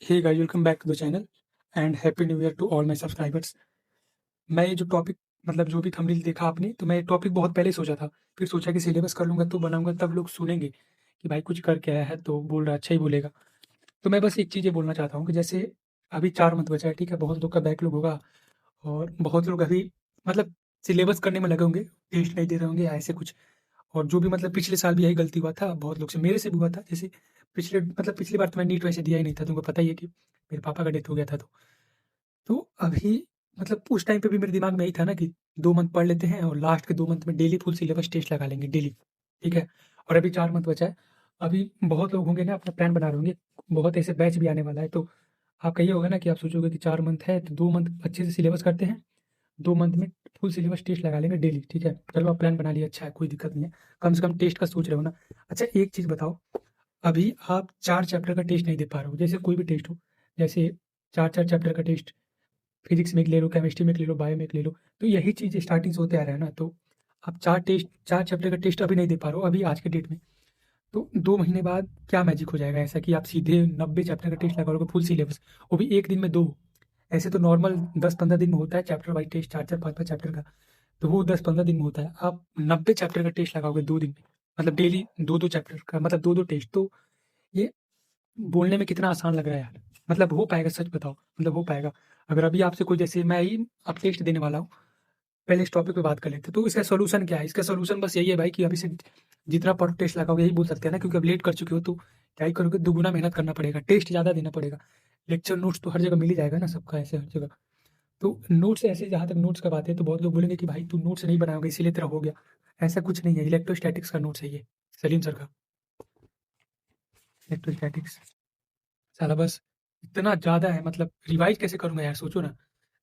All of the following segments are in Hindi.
Hey guys, welcome back to the channel and happy new year to all my subscribers. मैं ये जो टॉपिक मतलब जो भी थंबनेल देखा आपने, तो मैं ये टॉपिक बहुत पहले सोचा था। फिर सोचा कि सिलेबस कर लूँगा तो बनाऊँगा, तब लोग सुनेंगे कि भाई कुछ करके आया है तो बोल रहा है, अच्छा ही बोलेगा। तो मैं बस एक चीज़ ये बोलना चाहता हूँ कि जैसे अभी 4 मंथ बचा है, ठीक है? बहुत लोग का बैकलॉग होगा और बहुत लोग अभी मतलब सिलेबस करने में लगे होंगे, टेस्ट नहीं दे रहे होंगे या ऐसे कुछ। और जो भी मतलब पिछले साल भी यही गलती हुआ था बहुत लोग से, मेरे से भी हुआ था। जैसे पिछली बार तो मैं नीट वैसे दिया ही नहीं था, तुमको पता ही है कि मेरे पापा का डेथ हो गया था तो अभी मतलब उस टाइम पे भी मेरे दिमाग में यही था ना कि 2 मंथ पढ़ लेते हैं और लास्ट के 2 मंथ में डेली फुल सिलेबस टेस्ट लगा लेंगे डेली, ठीक है? और अभी 4 मंथ बचा है। अभी बहुत लोग होंगे ना अपना प्लान बना रहे होंगे, बहुत ऐसे बैच भी आने वाला है, तो आपका ये होगा ना कि आप सोचोगे कि 4 मंथ है तो 2 मंथ अच्छे से सिलेबस करते हैं, 2 मंथ में फुल सिलेबस टेस्ट लगा लेंगे डेली, ठीक है? चलो आप प्लान बना लिया, अच्छा है, कोई दिक्कत नहीं है। कम से कम टेस्ट का सोच रहे हो ना। अच्छा एक चीज़ बताओ, अभी आप 4 चैप्टर का टेस्ट नहीं दे पा रहे हो, जैसे कोई भी टेस्ट हो, जैसे 4-4 चैप्टर का टेस्ट फिजिक्स में एक ले लो, केमिस्ट्री में एक ले लो, बायो में एक ले लो, तो यही चीज़ स्टार्टिंग से होते आ रहा है ना, तो आप 4 चैप्टर का टेस्ट अभी नहीं दे पा रहे हो, अभी आज के डेट में, तो 2 महीने बाद क्या मैजिक हो जाएगा ऐसा कि आप सीधे 90 चैप्टर का टेस्ट लगा लोगे फुल सिलेबस, वो भी 1 दिन में 2। ऐसे तो नॉर्मल 10-15 दिन में होता है चैप्टर वाइज़ टेस्ट, 4-4 5-5 चैप्टर का, तो वो 10-15 दिन में होता है। आप 90 चैप्टर का टेस्ट लगाओगे 2 दिन में, मतलब डेली 2-2 चैप्टर का, मतलब 2-2 टेस्ट, तो ये बोलने में कितना आसान लग रहा है यार। मतलब हो पाएगा, सच बताओ, मतलब हो पाएगा? अगर अभी आपसे कोई, जैसे मैं ही अब टेस्ट देने वाला हूँ, पहले इस टॉपिक पे बात कर लेते हैं। तो इसका सॉल्यूशन क्या है? इसका सॉल्यूशन बस यही है भाई कि अभी से जितना पढ़ो टेस्ट लगाओगे, यही बोल सकते हैं ना, क्योंकि अब लेट कर चुके हो तो क्या ही करोगे, दुगुना मेहनत करना पड़ेगा, टेस्ट ज़्यादा देना पड़ेगा। लेक्चर नोट्स तो हर जगह मिल ही जाएगा ना सबका, ऐसे हर जगह। तो नोट्स ऐसे, जहाँ तक नोट्स का बात है, तो बहुत लोग बोलेंगे कि भाई तू नोट्स नहीं बनाओगे इसीलिए तेरा हो गया। ऐसा कुछ नहीं है, इलेक्ट्रोस्टैटिक्स का नोट्स है ये, सलीम सर का इलेक्ट्रोस्टैटिक्स। साला बस इतना ज़्यादा है, मतलब रिवाइज़ कैसे करूँगा यार, सोचो ना।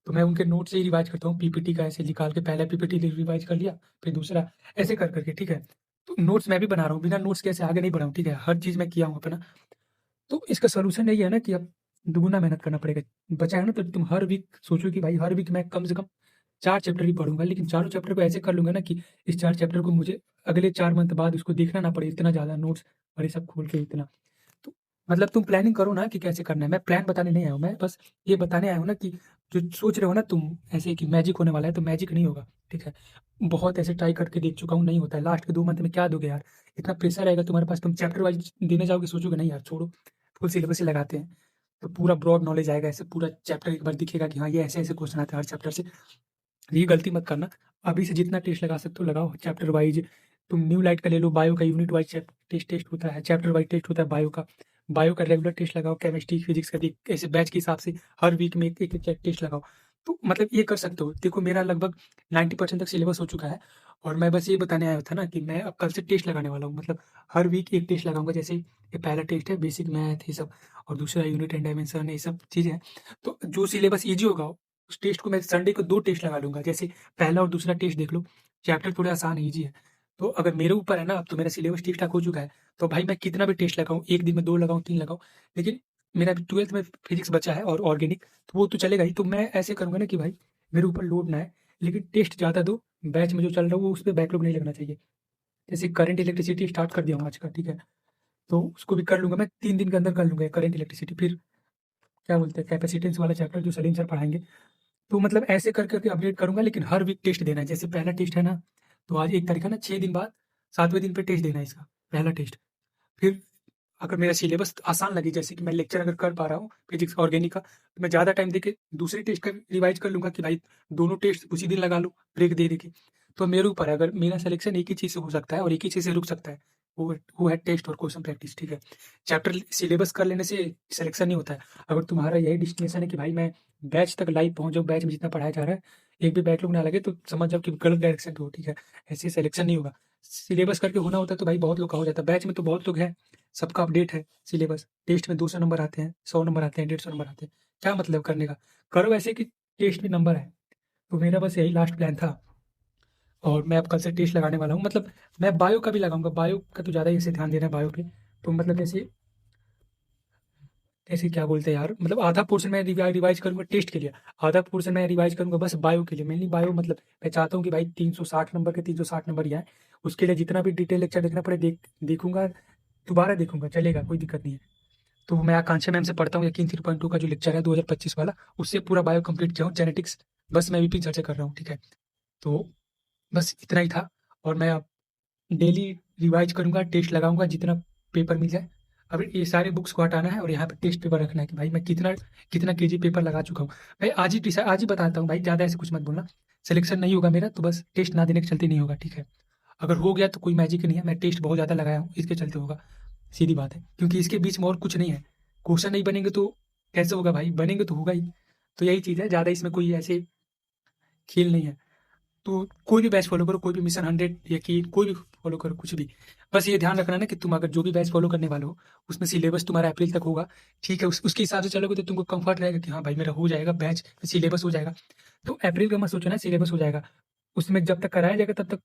तो मैं उनके नोट से ही रिवाइज़ करता हूँ, पीपीटी का ऐसे निकाल के पहला पीपीटी रिवाइज़ कर लिया, फिर दूसरा, ऐसे कर के, ठीक है? तो नोट्स मैं भी बना रहा हूँ, बिना नोट्स के ऐसे आगे नहीं बढ़ा हूँ, ठीक है? हर चीज़ मैं किया हूँ अपना। तो इसका सॉल्यूशन यही है ना कि अब दुगुना मेहनत करना पड़ेगा। बचा है ना, तो तुम हर वीक सोचो कि भाई हर वीक मैं कम से कम 4 चैप्टर ही पढ़ूँगा, लेकिन चारों चैप्टर को ऐसे कर लूँगा ना कि इस 4 चैप्टर को मुझे अगले 4 मंथ बाद उसको देखना ना पड़े, इतना ज़्यादा नोट्स और ये सब खोल के इतना। तो मतलब तुम प्लानिंग करो ना कि कैसे करना है। मैं प्लान बताने नहीं आया हूँ, मैं बस ये बताने आया हूँ ना कि जो सोच रहे हो ना तुम ऐसे कि मैजिक होने वाला है, तो मैजिक नहीं होगा, ठीक है? बहुत ऐसे ट्राई करके देख चुका हूँ, नहीं होता है। लास्ट के 2 मंथ में क्या दोगे यार? इतना प्रेशर रहेगा तुम्हारे पास, तुम चैप्टर वाइज़ देने जाओगे, सोचोगे नहीं यार छोड़ो, फुल सिलेबस ही लगाते हैं। तो पूरा ब्रॉड नॉलेज आएगा, ऐसे पूरा चैप्टर एक बार दिखेगा कि हाँ, ये ऐसे-ऐसे क्वेश्चन आते हैं हर चैप्टर से। ये गलती मत करना। अभी से जितना टेस्ट लगा सकते हो लगाओ, चैप्टर वाइज़। तुम न्यू लाइट का ले लो, बायो का यूनिट वाइज़ टेस्ट टेस्ट होता है, चैप्टर वाइज़ टेस्ट होता है बायो का। बायो का रेगुलर टेस्ट लगाओ, केमिस्ट्री, फिजिक्स का भी ऐसे बैच के हिसाब से हर वीक में एक-एक टेस्ट लगाओ। तो मतलब ये कर सकते हो। देखो मेरा लगभग 90% तक सिलेबस हो चुका है और मैं बस ये बताने आया था ना कि मैं अब कल से टेस्ट लगाने वाला हूँ। मतलब हर वीक एक टेस्ट लगाऊँगा, जैसे ये पहला टेस्ट है बेसिक मैथ ये सब, और दूसरा यूनिट एंड डायमेंशन ये सब चीज़ें हैं। तो जो सिलेबस ईज़ी होगा उस टेस्ट को मैं संडे को 2 टेस्ट लगा लूँगा। जैसे पहला और दूसरा टेस्ट देख लो, चैप्टर थोड़े आसान ईज़ी है। तो अगर मेरे ऊपर है ना, अब तो मेरा सिलेबस ठीक-ठाक हो चुका है, तो भाई मैं कितना भी टेस्ट लगाऊँ, 1 दिन में 2 लगाऊँ, 3 लगाऊँ, लेकिन मेरा अभी 12th में फिजिक्स बचा है और ऑर्गेनिक, तो वो तो चलेगा ही। तो मैं ऐसे करूँगा ना कि भाई मेरे ऊपर लोड ना आए, लेकिन टेस्ट ज़्यादा दो, बैच में जो चल रहा है वो उस पे बैकलॉग नहीं लगना चाहिए। जैसे करंट इलेक्ट्रिसिटी स्टार्ट कर दिया हूँ आज का, ठीक है? तो उसको भी कर लूँगा मैं, 3 दिन के अंदर कर लूँगा करंट इलेक्ट्रिसिटी। फिर क्या बोलते हैं, कैपेसिटेंस वाला चैप्टर जो सलीम सर पढ़ाएँगे। तो मतलब ऐसे कर कर के अपडेट करूँगा, लेकिन हर वीक टेस्ट देना है। जैसे पहला टेस्ट है ना, तो आज 1 तारीख है ना, 6 दिन बाद 7वें दिन पे टेस्ट देना है इसका, पहला टेस्ट। फिर अगर मेरा सिलेबस आसान लगे, जैसे कि मैं लेक्चर अगर कर पा रहा हूँ फिजिक्स ऑर्गेनिक का, तो मैं ज़्यादा टाइम देके दूसरे टेस्ट का रिवाइज़ कर लूँगा कि भाई दोनों टेस्ट उसी दिन लगा लूँ, ब्रेक दे के। तो मेरे ऊपर है, अगर मेरा सिलेक्शन एक ही चीज़ से हो सकता है और एक ही चीज़ से रुक सकता है, वो है टेस्ट और क्वेश्चन प्रैक्टिस, ठीक है? चैप्टर सिलेबस कर लेने से सिलेक्शन नहीं होता है। अगर तुम्हारा यही डेस्टिनेशन है कि भाई मैं बैच तक लाइव पहुँच जाऊँ, बैच में जितना पढ़ाया जा रहा है, एक भी बैकलॉग ना लगे, तो समझ जाओ कि गलत डायरेक्शन पे हो, ठीक है? ऐसे सिलेक्शन नहीं होगा। सिलेबस करके होना होता है तो भाई बहुत लोग का हो जाता है, बैच में तो बहुत लोग हैं, सबका अपडेट है सिलेबस। टेस्ट में 200 नंबर आते हैं, 100 नंबर आते हैं, 150 नंबर आते हैं। क्या मतलब करने का? करो ऐसे कि टेस्ट में नंबर आए। तो मेरा बस यही लास्ट प्लान था और मैं अब कल से टेस्ट लगाने वाला हूँ। मतलब मैं बायो का भी लगाऊँगा, बायो का तो ज़्यादा ही ऐसे ध्यान देना है बायो पे। तो मतलब जैसे जैसे क्या बोलते हैं यार, मतलब आधा पोर्शन मैं रिवाइज़ करूँगा टेस्ट के लिए, आधा पोर्शन मैं रिवाइज़ करूँगा बस बायो के लिए। मेनली बायो, मतलब मैं चाहता हूँ कि भाई 360 नंबर के 360 नंबर ही आएँ। उसके लिए जितना भी डिटेल लेक्चर देखना पड़े देखूँगा, दोबारा देखूँगा, चलेगा, कोई दिक्कत नहीं है। तो मैं आकांक्षा मैम से पढ़ता हूँ यकीन 3.2 का जो लेक्चर है 2025 वाला, उससे पूरा बायो कंप्लीट किया हूँ, जेनेटिक्स बस मैं वीपी चर्चा कर रहा हूँ, ठीक है। तो बस इतना ही था और मैं अब डेली रिवाइज करूँगा, टेस्ट लगाऊँगा जितना पेपर मिल जाए। अब ये सारे बुक्स को हटाना है और यहाँ पे टेस्ट पेपर रखना है कि भाई मैं कितना कितना केजी पेपर लगा चुका हूँ। भाई आज ही बताता हूँ भाई, ज़्यादा ऐसे कुछ मत बोलना। सिलेक्शन नहीं होगा मेरा तो बस टेस्ट ना देने के चलते नहीं होगा, ठीक है। अगर हो गया तो कोई मैजिक नहीं है, मैं टेस्ट बहुत ज़्यादा लगाया हूँ, इसके चलते होगा, सीधी बात है। क्योंकि इसके बीच में और कुछ नहीं है। क्वेश्चन नहीं बनेंगे तो कैसे होगा भाई? बनेंगे तो होगा ही। तो यही चीज़ है, ज़्यादा इसमें कोई ऐसे खेल नहीं है। तो कोई भी बैच फॉलो करो, कोई भी मिशन 100 या कि कोई भी फॉलो करो, कुछ भी। बस ये ध्यान रखना ना कि तुम अगर जो भी बैच फॉलो करने वाले हो, उसमें सिलेबस तुम्हारा अप्रैल तक होगा, ठीक है? उसके हिसाब से चलोगे तो तुमको कम्फर्ट रहेगा कि हाँ भाई मेरा हो जाएगा बैच, सिलेबस हो जाएगा। तो अप्रैल का मत सोचो ना, सिलेबस हो जाएगा। उसमें जब तक कराया जाएगा तब तक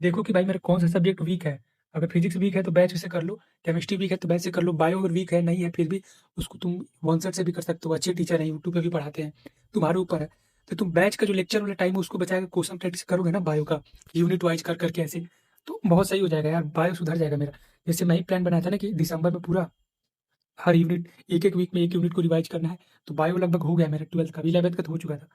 देखो कि भाई मेरा कौन-सा सब्जेक्ट वीक है। अगर फिज़िक्स वीक है तो बैच से कर लो, केमिस्ट्री वीक है तो बैच से कर लो, बायो अगर वीक है, नहीं है फिर भी उसको तुम वन शॉट से भी कर सकते हो, अच्छे टीचर हैं, यूट्यूब पे भी पढ़ाते हैं, तुम्हारे ऊपर है। तो तुम बैच का जो लेक्चर वाला टाइम है उसको बचा के क्वेश्चन प्रैक्टिस करोगे ना बायो का, यूनिट वाइज़ कर के ऐसे, तो बहुत सही हो जाएगा यार, बायो सुधर जाएगा मेरा। जैसे मैं ही प्लान बनाया था ना कि दिसंबर में पूरा हर यूनिट एक-एक वीक में 1 यूनिट को रिवाइज़ करना है, तो बायो लगभग हो गया मेरा 12th का, अभी 11th का तो हो चुका था।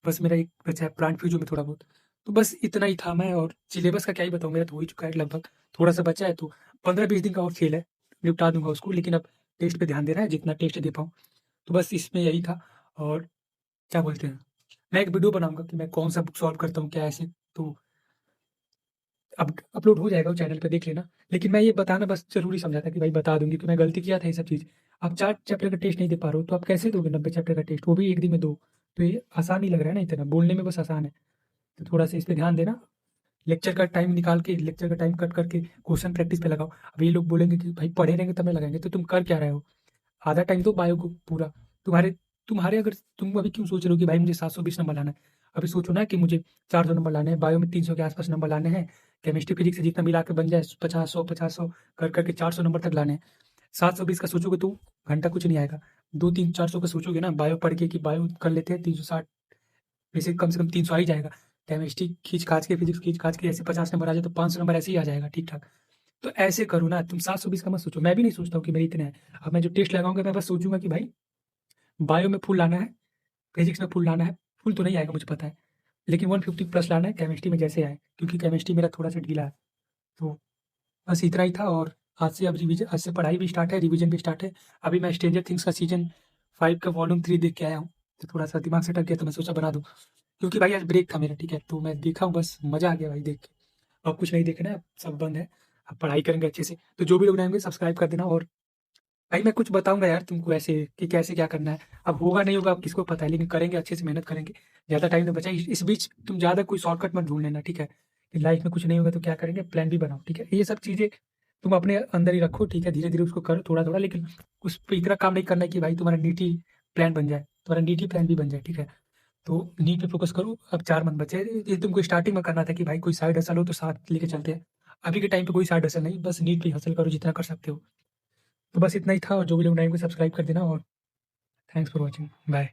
बस मेरा एक बचा है प्लांट फ्यूज़न में थोड़ा बहुत। तो बस इतना ही था मैं, और सिलेबस का क्या ही बताऊँ, मेरा तो हो ही चुका है लगभग, थोड़ा-सा बचा है तो 15-20 दिन का और खेल है, निपटा दूँगा उसको, लेकिन अब टेस्ट पे ध्यान देना है, जितना टेस्ट दे पाऊँ। तो बस इसमें यही था। और क्या बोलते हैं, मैं एक वीडियो बनाऊँगा कि मैं कौन-सा बुक सॉल्व करता हूँ, क्या ऐसे, तो अब अपलोड हो जाएगा वो चैनल पे, देख लेना। लेकिन मैं ये बताना बस ज़रूरी समझा था कि भाई बता दूँ, क्योंकि मैं गलती किया था ये सब चीज़। आप 4 चैप्टर का टेस्ट नहीं दे पा रहे हो, तो आप कैसे दोगे 90 चैप्टर का टेस्ट, वो भी 1 दिन में 2? तो ये आसान नहीं लग रहा है ना इतना, बोलने में बस आसान है। तो थोड़ा-सा इस पे ध्यान देना। लेक्चर का टाइम निकाल के, लेक्चर का टाइम कट करके क्वेश्चन प्रैक्टिस पे लगाओ। अब ये लोग बोलेंगे कि भाई पढ़े रहेंगे तब ना लगाएँगे, तो तुम कर क्या रहे हो? आधा टाइम दो बायो को पूरा। तुम्हारे तुम्हारे अगर तुम अभी क्यों सोच रहे हो कि भाई मुझे 720 नंबर लाना है? अभी सोचो ना कि मुझे 400 नंबर लाने हैं, बायो में 300 के आस-पास नंबर लाने हैं, केमिस्ट्री, फिजिक्स से जितना मिला के बन जाए 50-100 कर के 400 नंबर तक लाने हैं। 720 का सोचोगे तो घंटा कुछ नहीं आएगा। 2-3-400 का सोचोगे ना बायो पढ़ के कि बायो कर लेते हैं 360, वैसे कम से कम 300 आ ही जाएगा। केमिस्ट्री खींच-खाच के, फिजिक्स खींच-खाच के ऐसे 50 नंबर आ जाए तो 500 नंबर ऐसे ही आ जाएगा ठीक-ठाक। तो ऐसे करो ना, तुम 720 का मत सोचो। मैं भी नहीं सोचता हूँ कि मेरे इतने हैं। अब मैं जो टेस्ट लगाऊँगा मैं बस सोचूँगा कि भाई बायो में फुल लाना है, फिजिक्स में फुल लाना है, फुल तो नहीं आएगा मुझे पता है, लेकिन 150 प्लस लाना है केमिस्ट्री में जैसे आए, क्योंकि केमिस्ट्री मेरा थोड़ा-सा ढीला है। तो बस इतना ही था, और आज से पढ़ाई भी स्टार्ट है, रिवीजन भी स्टार्ट है। अभी मैं स्ट्रेंजर थिंग्स का सीज़न 5 का वॉल्यूम 3 देख के आया हूँ, तो थोड़ा-सा दिमाग से अटक गया तो मैं सोचा बना दूँ। क्योंकि भाई आज ब्रेक था मेरा, ठीक है? तो मैं देखा हूँ, बस मज़ा आ गया भाई देख के। अब कुछ नहीं देखना है, अब सब बंद है, अब पढ़ाई करेंगे अच्छे से। तो जो भी लोग नए होंगे सब्सक्राइब कर देना, और भाई मैं कुछ बताऊँगा यार तुमको ऐसे कि कैसे क्या करना है। अब होगा नहीं होगा अब किसको पता है, लेकिन करेंगे अच्छे से, मेहनत करेंगे। ज़्यादा टाइम तो बचा ही, इस बीच तुम ज़्यादा कोई शॉर्टकट मत ढूँढ लेना, ठीक है? कि लाइफ में कुछ नहीं होगा तो क्या करेंगे, प्लान भी बनाओ, ठीक है? ये सब चीज़ें तुम अपने अंदर ही रखो, ठीक है? धीरे-धीरे उसको करो थोड़ा-थोड़ा, लेकिन उस पे इतना काम नहीं करना है कि भाई तुम्हारा नीट ही प्लान बन जाए, तुम्हारा नीट ही प्लान भी बन जाए, ठीक है? तो नीट पे फ़ोकस करो, अब 4 मंथ बचे हैं। ये तुमको स्टार्टिंग में करना था कि भाई कोई साइड हसल हो तो साथ लेके चलते हैं। अभी के टाइम पे कोई साइड हसल नहीं, बस नीट पे ही हसल करो जितना कर सकते हो। तो बस इतना ही था, और जो भी लोग नए होंगे सब्सक्राइब कर देना, और थैंक्स फॉर वॉचिंग। बाय।